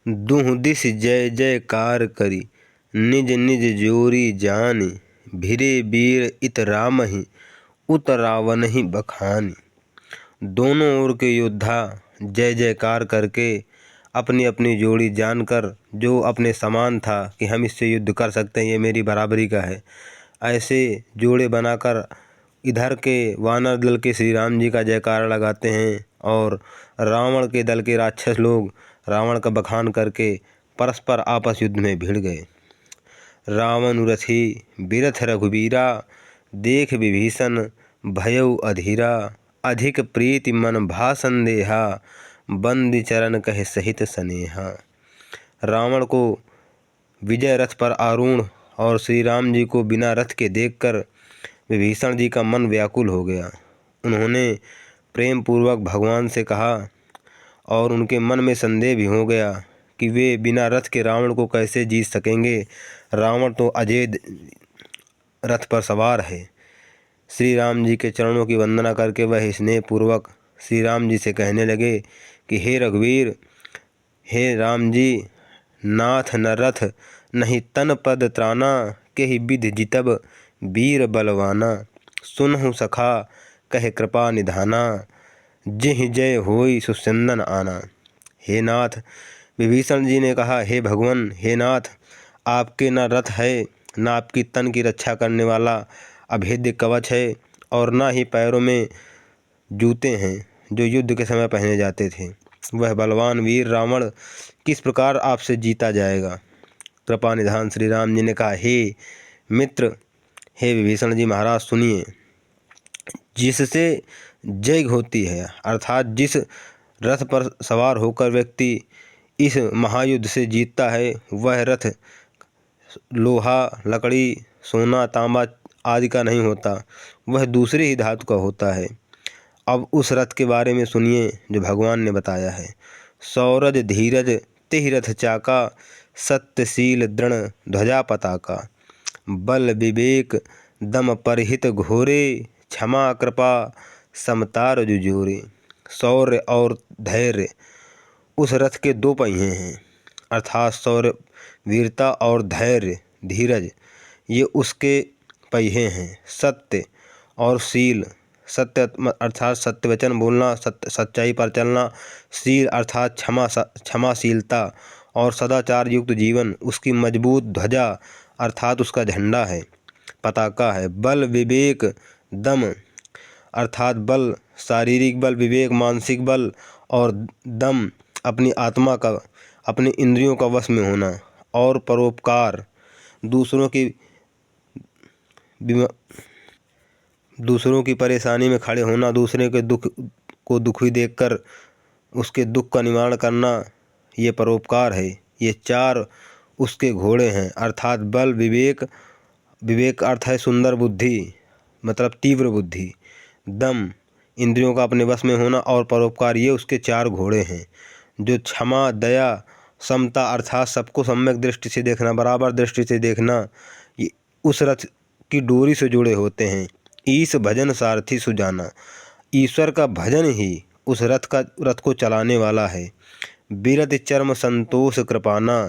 दुह this जय जयकार करी, निज निज जोरी जानी। भिरे वीर इत रामहि, उत रावणहि बखानी। दोनों ओर के योद्धा जय जयकार करके अपनी अपनी जोड़ी जानकर, जो अपने समान था कि हम इससे युद्ध कर सकते हैं, ये मेरी बराबरी का है, ऐसे जोड़े बनाकर इधर के वानर दल के श्री राम जी का जयकारा लगाते हैं और रावण के दल के राक्षस लोग रावण का बखान करके परस्पर आपस युद्ध में भिड़ गए। रावण रथी बिरथ रघुबीरा, देख विभीषण भयउ अधीरा। अधिक प्रीति मन भा संदेहा, बंदी चरण कहे सहित स्नेहा। रावण को विजय रथ पर आरूढ़ और श्री राम जी को बिना रथ के देखकर विभीषण जी का मन व्याकुल हो गया। उन्होंने प्रेम पूर्वक भगवान से कहा और उनके मन में संदेह भी हो गया कि वे बिना रथ के रावण को कैसे जीत सकेंगे। रावण तो अजेय रथ पर सवार है। श्री राम जी के चरणों की वंदना करके वह स्नेह पूर्वक श्री राम जी से कहने लगे कि हे रघुवीर, हे राम जी, नाथ न रथ नहीं तन पद त्राना। केहि विधि जितब वीर बलवाना, सुनहु सखा कहे कृपा निधाना। जिहि जय होई सुसंदन आना। हे नाथ, विभीषण जी ने कहा, हे भगवान, हे नाथ, आपके न रथ है, न आपकी तन की रक्षा करने वाला अभेद्य कवच है और न ही पैरों में जूते हैं जो युद्ध के समय पहने जाते थे। वह बलवान वीर रावण किस प्रकार आपसे जीता जाएगा। कृपा निधान श्री राम जी ने कहा, हे मित्र, हे विभीषण जी महाराज, सुनिए। जिससे जय होती है, अर्थात जिस रथ पर सवार होकर व्यक्ति इस महायुद्ध से जीतता है, वह रथ लोहा, लकड़ी, सोना, तांबा आदि का नहीं होता, वह दूसरे ही धातु का होता है। अब उस रथ के बारे में सुनिए जो भगवान ने बताया है। सौरज धीरज तेहि रथ चाका, सत्यशील दृढ़ ध्वजा पताका। बल विवेक दम परहित घोरे, क्षमा कृपा समतार जुझोरे। शौर्य और धैर्य उस रथ के दो पहिए हैं, अर्थात शौर्य वीरता और धैर्य धीरज ये उसके पहिए हैं। सत्य और शील, सत्य अर्थात सत्य वचन बोलना, सच्चाई पर चलना। शील अर्थात क्षमाशीलता और सदाचार युक्त जीवन उसकी मजबूत ध्वजा अर्थात उसका झंडा है, पताका है। बल विवेक दम अर्थात बल, शारीरिक बल, विवेक मानसिक बल और दम अपनी आत्मा का, अपने इंद्रियों का वश में होना। और परोपकार, दूसरों की परेशानी में खड़े होना, दूसरे के दुख को दुखी देखकर उसके दुख का निवारण करना, ये परोपकार है। ये चार उसके घोड़े हैं, अर्थात बल, विवेक अर्थ है सुंदर बुद्धि, मतलब तीव्र बुद्धि। दम इंद्रियों का अपने वश में होना और परोपकार, ये उसके चार घोड़े हैं। जो क्षमा, दया, समता अर्थात सबको सम्यक दृष्टि से देखना, बराबर दृष्टि से देखना, ये उस रथ की डोरी से जुड़े होते हैं। ईश भजन सारथी सुजाना, ईश्वर का भजन ही उस रथ को चलाने वाला है। बिरत चर्म संतोष कृपाना,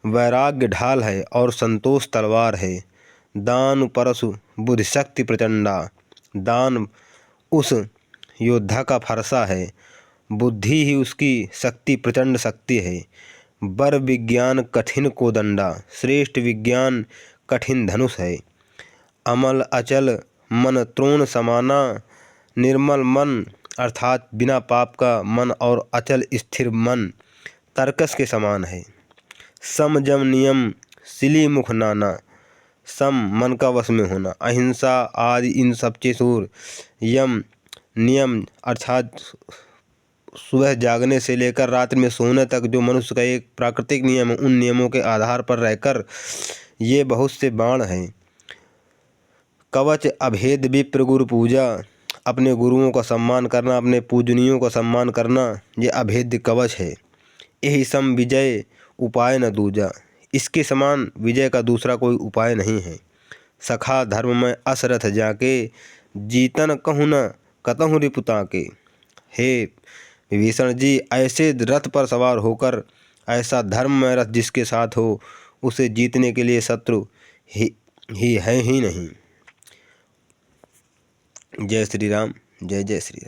वैराग्य ढाल है और संतोष तलवार है। दान परशु बुद्धि शक्ति प्रचंडा, दान उस योद्धा का फरसा है, बुद्धि ही उसकी शक्ति प्रचंड शक्ति है। बर विज्ञान कठिन को दंडा, श्रेष्ठ विज्ञान कठिन धनुष है। अमल अचल मन त्रोण समाना, निर्मल मन अर्थात बिना पाप का मन और अचल स्थिर मन तर्कस के समान है। सम जम नियम सिली मुख नाना, सम मन का वश में होना, अहिंसा आदि इन सबसे सूर। यम नियम अर्थात सुबह जागने से लेकर रात्रि में सोने तक जो मनुष्य का एक प्राकृतिक नियम है, उन नियमों के आधार पर रहकर ये बहुत से बाण हैं। कवच अभेद विप्र गुरु पूजा, अपने गुरुओं का सम्मान करना, अपने पूजनियों का सम्मान करना, ये अभेद्य कवच है। यही सम विजय उपाय न दूजा, इसके समान विजय का दूसरा कोई उपाय नहीं है। सखा धर्म में असरथ जाके, जीतन कहूँ न कतहु रिपुता के। हे विभीषण जी, ऐसे रथ पर सवार होकर, ऐसा धर्म में रथ जिसके साथ हो, उसे जीतने के लिए शत्रु ही है ही नहीं। जय श्री राम, जय जय श्री राम।